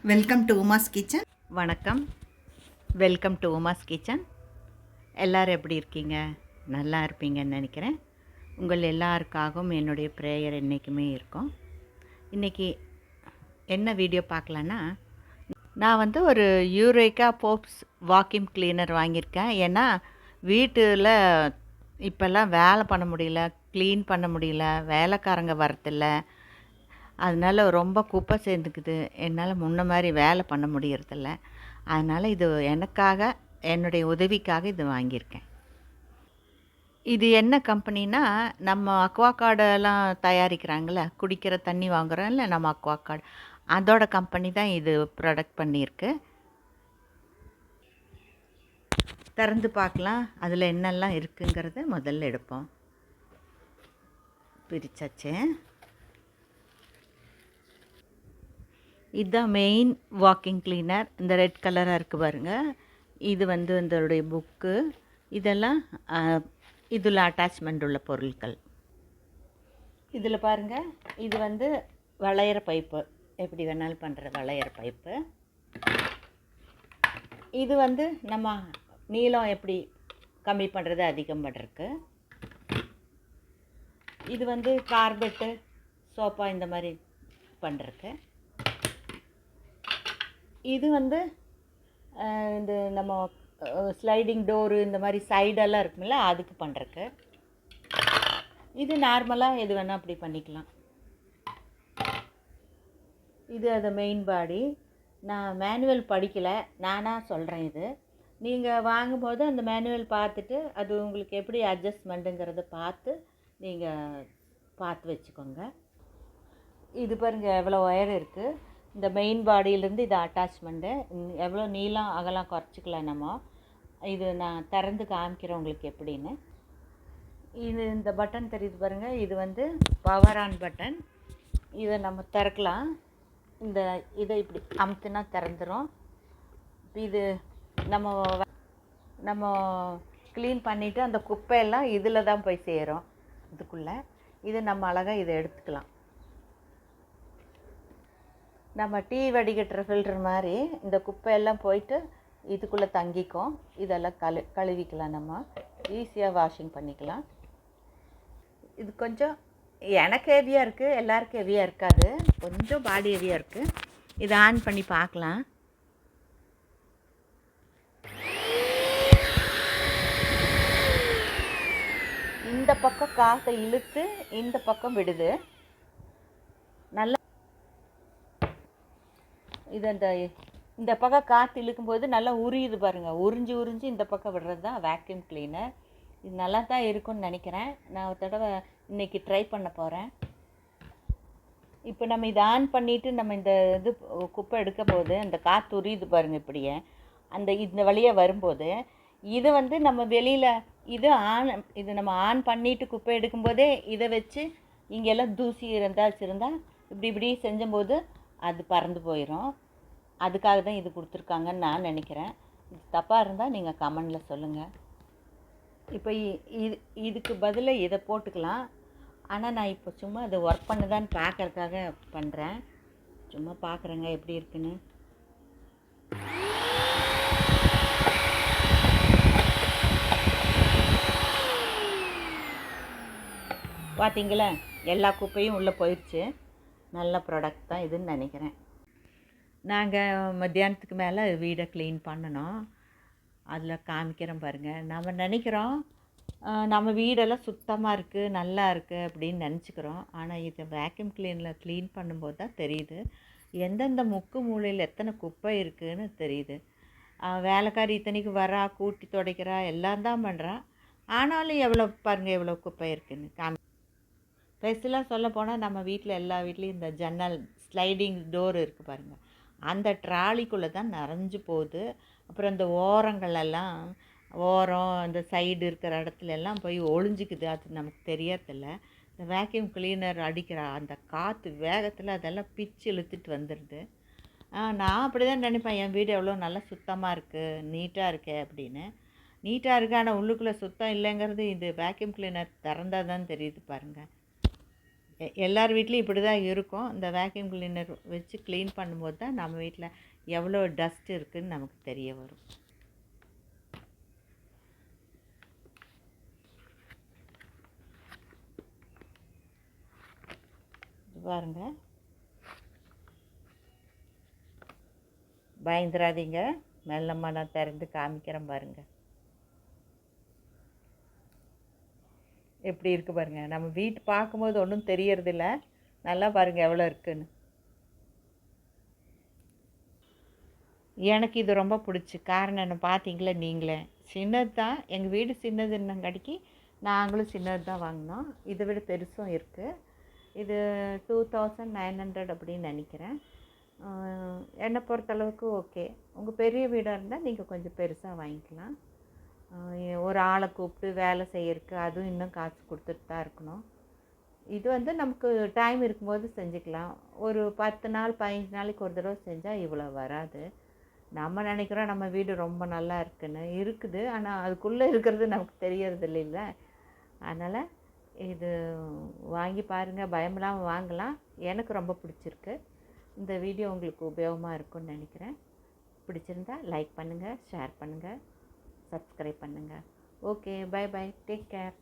Welcome to Uma's kitchen. வணக்கம். Welcome to Uma's kitchen. எல்லோரும் எப்படி இருக்கீங்க? நல்லா இருப்பீங்கன்னு நினைக்கிறேன். உங்கள் எல்லாருக்காகவும் என்னுடைய ப்ரேயர் என்றைக்குமே இருக்கும். இன்றைக்கி என்ன வீடியோ பார்க்கலான்னா, நான் ஒரு யூரேக்கா போப்ஸ் வாக்யூம் கிளீனர் வாங்கியிருக்கேன். ஏன்னா வீட்டில் இப்போல்லாம் வேலை பண்ண முடியல, க்ளீன் பண்ண முடியல, வேலைக்காரங்க வரதில்லை. அதனால் ரொம்ப குப்பை சேர்ந்துக்குது. என்னால் முன்ன மாதிரி வேலை பண்ண முடியறதில்ல. அதனால் இது எனக்காக, என்னுடைய உதவிக்காக இது வாங்கியிருக்கேன். இது என்ன கம்பெனினா, நம்ம அக்வாகார்டெல்லாம் தயாரிக்கிறாங்கள, குடிக்கிற தண்ணி வாங்குகிறோம்ல நம்ம அக்வாகார்டு, அதோட கம்பெனி தான் இது ப்ரொடக்ட் பண்ணியிருக்கு. திறந்து பார்க்கலாம் அதில் என்னெல்லாம் இருக்குங்கிறத முதல்ல எடுப்போம். பிரிச்சாச்சு. இதுதான் மெயின் வாக்கிங் கிளீனர். இந்த ரெட் கலராக இருக்குது பாருங்கள். இது இதோடைய புக்கு. இதெல்லாம் இதில் அட்டாச்மெண்ட் உள்ள பொருட்கள். இதில் பாருங்கள், இது வளையிற பைப்பு, எப்படி வேணாலும் பண்ணுற வளையிற பைப்பு. இது நம்ம நீளம் எப்படி கம்மி பண்ணுறது, அதிகம் பண்ணுறதுக்கு. இது கார்பெட்டு, சோஃபா இந்த மாதிரி பண்ணுறதுக்கு. இது இந்த நம்ம ஸ்லைடிங் டோரு இந்த மாதிரி சைடெல்லாம் இருக்குமில்ல, அதுக்கு பண்ணுறக்கு. இது நார்மலாக எது வேணால் அப்படி பண்ணிக்கலாம். இது அது மெயின் பாடி. நான் மேனுவல் படிக்கலை, நானாக சொல்கிறேன். இது நீங்கள் வாங்கும்போது அந்த மேனுவல் பார்த்துட்டு அது உங்களுக்கு எப்படி அட்ஜஸ்ட்மெண்ட்டுங்கிறத பார்த்து நீங்கள் பார்த்து வச்சுக்கோங்க. இது பாருங்கள் எவ்வளோ ஒயர் இருக்குது. இந்த மெயின் பாடியிலேருந்து இது அட்டாச்மெண்ட்டு. எவ்வளோ நீளம் அகலம் குறைச்சிக்கலாம் நம்ம. இது நான் திறந்து காமிக்கிறேன் உங்களுக்கு எப்படின்னு. இது இந்த பட்டன் தெரியுது பாருங்கள், இது பவர் ஆன் பட்டன். இதை நம்ம திறக்கலாம். இதை இப்படி அமுத்துனா திறந்துடும். இது நம்ம க்ளீன் பண்ணிவிட்டு அந்த குப்பையெல்லாம் இதில் தான் போய் சேரும், இதுக்குள்ளே. இது நம்ம அழகாக இதை எடுத்துக்கலாம். நம்ம டீ வடிகட்டுற ஃபில்டர் மாதிரி இந்த குப்பையெல்லாம் போயிட்டு இதுக்குள்ளே தங்கிக்கும். இதெல்லாம் கழுவிக்கலாம், நம்ம ஈஸியாக வாஷிங் பண்ணிக்கலாம். இது கொஞ்சம் எனக்கு ஹெவியாக இருக்குது, எல்லாருக்கும் ஹெவியாக இருக்காது, கொஞ்சம் பாடி ஹெவியாக இருக்குது. இதை ஆன் பண்ணி பார்க்கலாம். இந்த பக்கம் காற்றை இழுத்து இந்த பக்கம் விடுது. நல்லா இது இந்த பக்கம் காற்று இழுக்கும்போது நல்லா உரியுது பாருங்கள். உறிஞ்சி இந்த பக்கம் விடுறது தான் வேக்யூம் கிளீனர். இது நல்லா தான் இருக்கும்னு நினைக்கிறேன். நான் ஒரு தடவை இன்றைக்கி ட்ரை பண்ண போகிறேன். இப்போ நம்ம இதை ஆன் பண்ணிவிட்டு நம்ம இந்த குப்பை எடுக்கும் போது அந்த காற்று உரியுது பாருங்கள். இப்படியே இந்த வழியாக வரும்போது இது நம்ம வெளியில் இது நம்ம ஆன் பண்ணிவிட்டு குப்பை எடுக்கும்போதே இதை வச்சு இங்கெல்லாம் தூசி இருந்தால் இப்படி செஞ்சும்போது அது பறந்து போயிடும். அதுக்காக தான் இது கொடுத்துருக்காங்கன்னு நான் நினைக்கிறேன். இது தப்பாக இருந்தால் நீங்கள் கமெண்டில் சொல்லுங்கள். இப்போ இதுக்கு பதிலாக இதை போட்டுக்கலாம். ஆனால் நான் இப்போ சும்மா அதை ஒர்க் பண்ணுதான்னு பார்க்கறதுக்காக பண்ணுறேன். சும்மா பார்க்குறேங்க எப்படி இருக்குன்னு. பார்த்தீங்களா, எல்லா குப்பையும் உள்ளே போயிடுச்சு. நல்ல ப்ராடக்ட் தான் இதுன்னு நினைக்கிறேன். நாங்கள் மத்தியானத்துக்கு மேலே வீடை க்ளீன் பண்ணணும். அதில் காமிக்கிறேன் பாருங்கள். நம்ம நினைக்கிறோம் நம்ம வீடெல்லாம் சுத்தமாக இருக்குது, நல்லா இருக்குது அப்படின்னு நினச்சிக்கிறோம். ஆனால் இதை வேக்யூம் கிளீனில் க்ளீன் பண்ணும்போது தான் தெரியுது எந்தெந்த முக்கு மூலையில் எத்தனை குப்பை இருக்குதுன்னு தெரியுது. வேலைக்காரி இத்தனைக்கு வரா, கூட்டி துடைக்கிறா, எல்லாம் தான் பண்ணுறா. ஆனாலும் எவ்வளோ பாருங்கள் எவ்வளோ குப்பை இருக்குதுன்னு ஸ்பெஷலாக சொல்ல போனால் நம்ம வீட்டில் எல்லா வீட்லேயும் இந்த ஜன்னல் ஸ்லைடிங் டோர் இருக்குது பாருங்கள், அந்த ட்ராலிக்குள்ளே தான் நிறைஞ்சு போகுது. அப்புறம் இந்த ஓரங்களெல்லாம் இந்த சைடு இருக்கிற இடத்துலெல்லாம் போய் ஒளிஞ்சிக்குது. அது நமக்கு தெரியறதில்ல. இந்த வேக்யூம் கிளீனர் அடிக்கிற அந்த காற்று வேகத்தில் அதெல்லாம் பிச்சு இழுத்துட்டு வந்துடுது. நான் அப்படி தான் நினைப்பேன், என் வீடு எவ்வளோ நல்லா சுத்தமாக இருக்குது, நீட்டாக இருக்கே அப்படின்னு. நீட்டாக இருக்குது, ஆனால் உள்ளுக்குள்ளே சுத்தம் இல்லைங்கிறது இது வேக்யூம் கிளீனர் திறந்தால் தான் தெரியுது பாருங்கள். எல்லார் வீட்லேயும் இப்படி தான் இருக்கும். இந்த வேக்யூம் கிளீனர் வச்சு க்ளீன் பண்ணும்போது தான் நம்ம வீட்டில் எவ்வளோ டஸ்ட் இருக்குதுன்னு நமக்கு தெரிய வரும். பாருங்க, பயந்துராதீங்க, மெல்லமாக நான் திறந்து காமிக்கிறேன் பாருங்கள். எப்படி இருக்குது பாருங்கள். நம்ம வீட்டு பார்க்கும்போது ஒன்றும் தெரியறதில்ல. நல்லா பாருங்கள் எவ்வளோ இருக்குன்னு. எனக்கு இது ரொம்ப பிடிச்சி. காரணம் என்ன பார்த்தீங்களா நீங்களே. சின்னது தான், எங்கள் வீடு சின்னதுன்னங்காட்டிக்கு நாங்களும் சின்னது தான் வாங்கினோம். இதை விட பெருசும் இருக்குது. இது 2900 அப்படின்னு நினைக்கிறேன். என்னை பொறுத்தளவுக்கு ஓகே. உங்கள் பெரிய வீடாக இருந்தால் நீங்கள் கொஞ்சம் பெருசாக வாங்கிக்கலாம். ஒரு ஆளை கூப்பிட்டு வேலை செய்யறதுக்கு அதுவும் இன்னும் காசு கொடுத்துட்டு தான் இருக்கணும். இது வந்து நமக்கு டைம் இருக்கும்போது செஞ்சுக்கலாம். ஒரு 10 நாள் 15 நாளைக்கு ஒரு தடவை செஞ்சால் இவ்வளோ வராது. நம்ம நினைக்கிறோம் நம்ம வீடு ரொம்ப நல்லா இருக்குன்னு. இருக்குது, ஆனால் அதுக்குள்ளே இருக்கிறது நமக்கு தெரியறது இல்லைல்ல. அதனால் இது வாங்கி பாருங்கள், பயமில்லாமல் வாங்கலாம். எனக்கு ரொம்ப பிடிச்சிருக்கு. இந்த வீடியோ உங்களுக்கு உபயோகமாக இருக்கும்னு நினைக்கிறேன். பிடிச்சிருந்தா லைக் பண்ணுங்கள், ஷேர் பண்ணுங்கள், சப்ஸ்கிரைப் பண்ணுங்கள். Okay, bye bye, take care.